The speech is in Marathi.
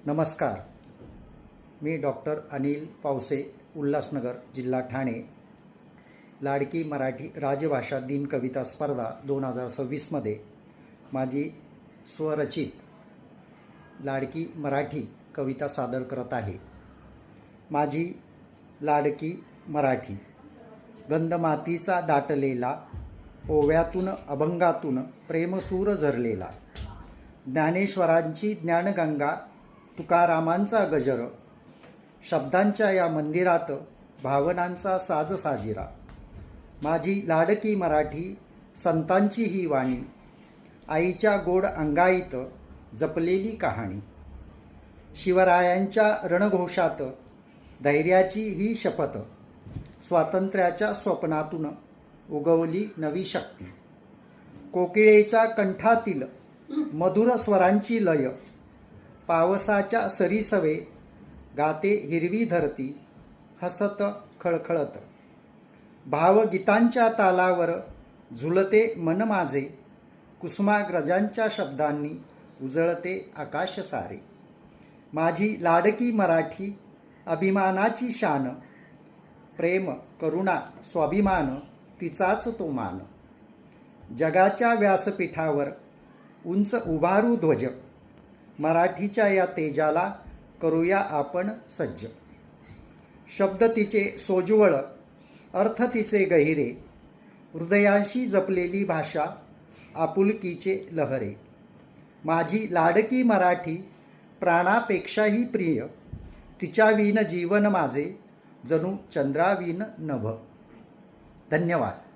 नमस्कार. मी डॉक्टर अनिल पावसे, उल्हासनगर, जिल्हा ठाणे. लाडकी मराठी राजभाषा दिन कविता स्पर्धा 2026मध्ये माझी स्वरचित लाडकी मराठी कविता सादर करत आहे. माझी लाडकी मराठी. गंधमातीचा दाटलेला, ओव्यातून अभंगातून प्रेमसूर झरलेला, ज्ञानेश्वरांची ज्ञानगंगा, तुकारामांचा गजर, शब्दांच्या या मंदिरात भावनांचा साज साजिरा. माझी लाडकी मराठी, संतांची ही वाणी, आईच्या गोड अंगाईत जपलेली कहाणी. शिवरायांच्या रणघोषात धैर्याची ही शपथ, स्वातंत्र्याच्या स्वप्नातून उगवली नवी शक्ती. कोकिळेच्या कंठातील मधुर स्वरांची लय, पावसाच्या सरीसवे गाते हिरवी धरती, हसत खळखळत. भावगीतांच्या तालावर झुलते मन माझे, कुसुमाग्रजांच्या शब्दांनी उजळते आकाश सारे. माझी लाडकी मराठी, अभिमानाची शान, प्रेम करुणा स्वाभिमान तिचाच तो मान. जगाच्या व्यासपीठावर उंच उभारू ध्वज, मराठीच्या या तेजाला करूया आपण सज्ज. शब्द तिचे सोज्वळ, अर्थ तिचे गहिरे, हृदयाशी जपलेली भाषा, आपुलकीचे लहरे. माझी लाडकी मराठी, प्राणापेक्षाही प्रिय, तिच्याविन जीवन माझे जणू चंद्राविन नभ. धन्यवाद.